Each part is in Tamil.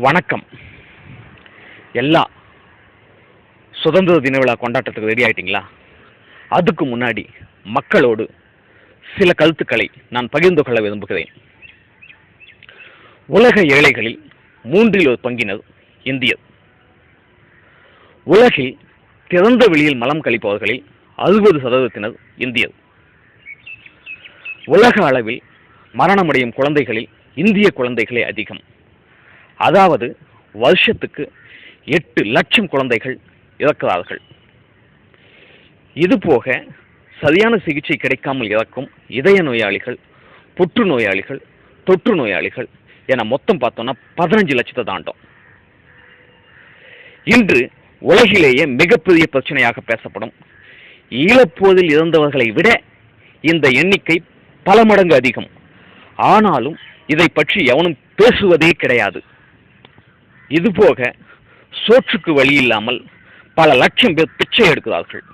வணக்கம். எல்லா சுதந்திர தின விழா கொண்டாட்டத்துக்கு ரெடி ஆயிட்டீங்களா? அதுக்கு முன்னாடி மக்களோடு சில கருத்துக்களை நான் பகிர்ந்து கொள்ள விரும்புகிறேன். உலக ஏழைகளில் 1/3 இந்தியர். உலகில் திறந்த வெளியில் மலம் கழிப்பவர்களில் 60% இந்தியர். உலக அளவில் மரணமடையும் குழந்தைகளில் இந்திய குழந்தைகளே அதிகம். அதாவது வருஷத்துக்கு 8 லட்சம் குழந்தைகள் இறக்கிறார்கள். இதுபோக சரியான சிகிச்சை கிடைக்காமல் இறக்கும் இதய நோயாளிகள், புற்றுநோயாளிகள், தொற்று நோயாளிகள் என மொத்தம் பார்த்தோம்னா 15 லட்சத்தை தாண்டும். இன்று உலகிலேயே மிகப்பெரிய பிரச்சனையாக பேசப்படும் ஈழப்போரில் இறந்தவர்களை விட இந்த எண்ணிக்கை பல மடங்கு அதிகம். ஆனாலும் இதை பற்றி எவனும் பேசுவதே கிடையாது. இதுபோக சோற்றுக்கு வழி இல்லாமல் பல லட்சம் பேர் பிச்சை எடுக்கிறார்கள்.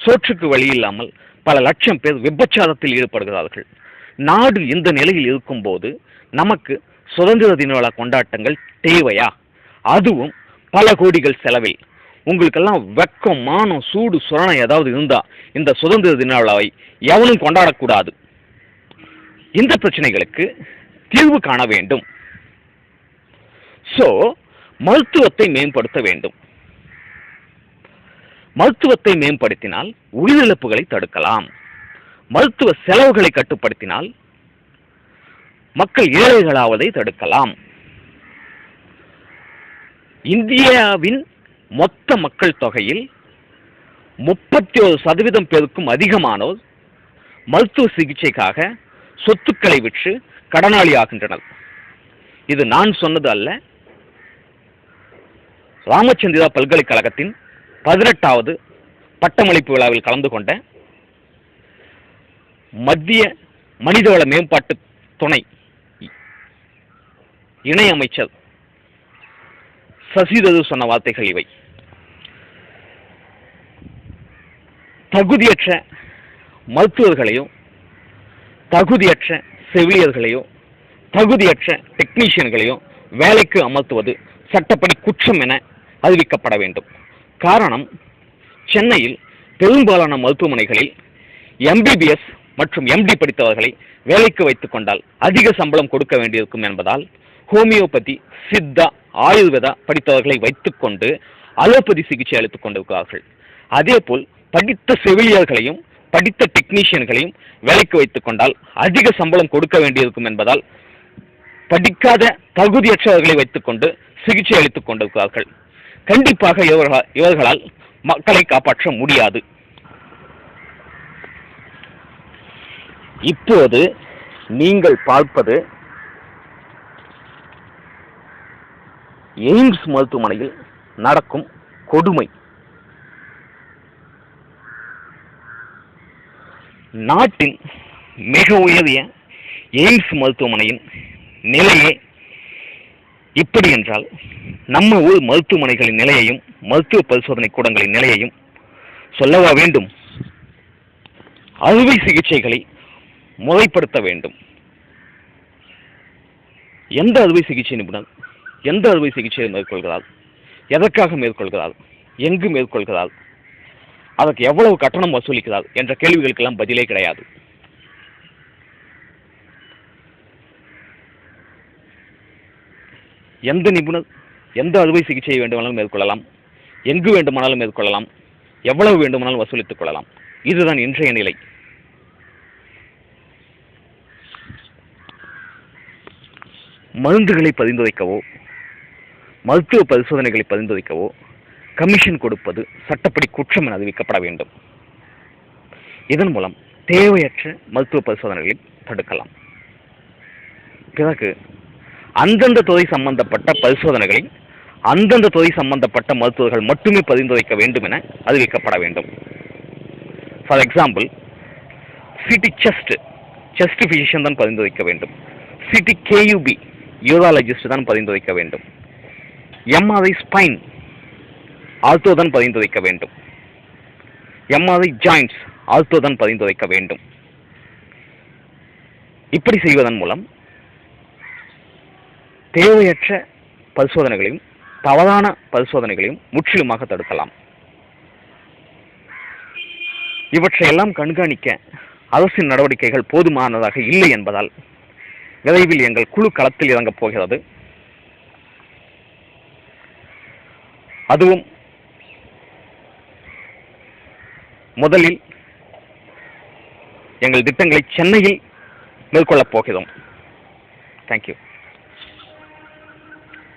சோற்றுக்கு வழி இல்லாமல் பல லட்சம் பேர் விபச்சாரத்தில் ஈடுபடுகிறார்கள். நாடு இந்த நிலையில் இருக்கும்போது நமக்கு சுதந்திர தின விழா கொண்டாட்டங்கள் தேவையா? அதுவும் பல கோடிகள் செலவில். உங்களுக்கெல்லாம் வெக்கம், மானம், சூடு, சுரணை ஏதாவது இருந்தா இந்த சுதந்திர தின விழாவை எவனும் கொண்டாடக்கூடாது. இந்த பிரச்சனைகளுக்கு தீர்வு காண வேண்டும். மருத்துவத்தை மேம்படுத்த வேண்டும். மருத்துவத்தை மேம்படுத்தினால் உயிரிழப்புகளை தடுக்கலாம். மருத்துவ செலவுகளை கட்டுப்படுத்தினால் மக்கள் ஏழைகளாவதை தடுக்கலாம். இந்தியாவின் மொத்த மக்கள் தொகையில் 31% பேருக்கும் அதிகமானோர் மருத்துவ சிகிச்சைக்காக சொத்துக்களை விற்று கடனாளி ஆகின்றனர். இது நான் சொன்னது அல்ல. ராமச்சந்திரா பல்கலைக்கழகத்தின் 18வது பட்டமளிப்பு விழாவில் கலந்து கொண்ட மத்திய மனிதவள மேம்பாட்டு துணை இணை அமைச்சர் சசிதரூர் சொன்ன வார்த்தைகள் இவை. தகுதியற்ற மருத்துவர்களையோ, தகுதியற்ற செவிலியர்களையோ, தகுதியற்ற டெக்னீஷியன்களையோ வேலைக்கு அமர்த்துவது சட்டப்படி குற்றம் என அறிவிக்கப்பட வேண்டும். காரணம், சென்னையில் பெரும்பாலான மருத்துவமனைகளில் MBBS மற்றும் MD படித்தவர்களை வேலைக்கு வைத்துக் கொண்டால் அதிக சம்பளம் கொடுக்க வேண்டியிருக்கும் என்பதால் ஹோமியோபதி, சித்தா, ஆயுர்வேதா படித்தவர்களை வைத்துக்கொண்டு அலோபதி சிகிச்சை அளித்துக் கொண்டிருக்கிறார்கள். அதேபோல் படித்த செவிலியர்களையும் படித்த டெக்னீஷியன்களையும் வேலைக்கு வைத்துக் கொண்டால் அதிக சம்பளம் கொடுக்க வேண்டியிருக்கும் என்பதால் படிக்காத தகுதியற்றவர்களை வைத்துக்கொண்டு சிகிச்சை அளித்துக் கொண்டிருக்கிறார்கள். கண்டிப்பாக இவர்களால் மக்களை காப்பாற்ற முடியாது. இப்போது நீங்கள் பார்ப்பது எய்ம்ஸ் மருத்துவமனையில் நடக்கும் கொடுமை. நாட்டின் மிக உயரிய எய்ம்ஸ் மருத்துவமனையின் நிலையே இப்படி என்றால் நம்ம ஊர் மருத்துவமனைகளின் நிலையையும் மருத்துவ பரிசோதனை கூடங்களின் நிலையையும் சொல்லவா வேண்டும்? அறுவை சிகிச்சைகளை முறைப்படுத்த வேண்டும். எந்த அறுவை சிகிச்சை நிபுணர் எந்த அறுவை சிகிச்சையை மேற்கொள்கிறார், எதற்காக மேற்கொள்கிறார், எங்கு மேற்கொள்கிறார், அதற்கு எவ்வளவு கட்டணம் வசூலிக்கிறார் என்ற கேள்விகளுக்கெல்லாம் பதிலே கிடையாது. எந்த நிபுணர் எந்த அறுவை சிகிச்சையை வேண்டுமானாலும் மேற்கொள்ளலாம், எங்கு வேண்டுமானாலும் மேற்கொள்ளலாம், எவ்வளவு வேண்டுமானாலும் வசூலித்துக் கொள்ளலாம். இதுதான் இன்றைய நிலை. மருந்துகளை பரிந்துரைக்கவோ, மருத்துவ பரிசோதனைகளை பரிந்துரைக்கவோ கமிஷன் கொடுப்பது சட்டப்படி குற்றம் என அறிவிக்கப்பட வேண்டும். இதன் மூலம் தேவையற்ற மருத்துவ பரிசோதனைகளை தடுக்கலாம். பிறகு அந்தந்த துறை சம்பந்தப்பட்ட பரிசோதனைகளை அந்தந்த துறை சம்பந்தப்பட்ட மருத்துவர்கள் மட்டுமே பரிந்துரைக்க வேண்டும் என அறிவிக்கப்பட வேண்டும். For example, CD chest physician தான் பரிந்துரைக்க வேண்டும். சிடி KUB யூராலஜிஸ்ட் தான் பரிந்துரைக்க வேண்டும். MRI ஸ்பைன் ஆர்த்தோ தான் பரிந்துரைக்க வேண்டும். MRI ஜாயிண்ட்ஸ் ஆர்த்தோ தான் பரிந்துரைக்க வேண்டும். இப்படி செய்வதன் மூலம் தேவையற்ற பரிசோதனைகளையும் தவறான பரிசோதனைகளையும் முற்றிலுமாக தடுக்கலாம். இவற்றையெல்லாம் கண்காணிக்க அரசின் நடவடிக்கைகள் போதுமானதாக இல்லை என்பதால் விரைவில் எங்கள் குழு களத்தில் இறங்கப் போகிறது. அதுவும் முதலில் எங்கள் திட்டங்களை சென்னையில் மேற்கொள்ளப் போகிறோம். தேங்க்யூ.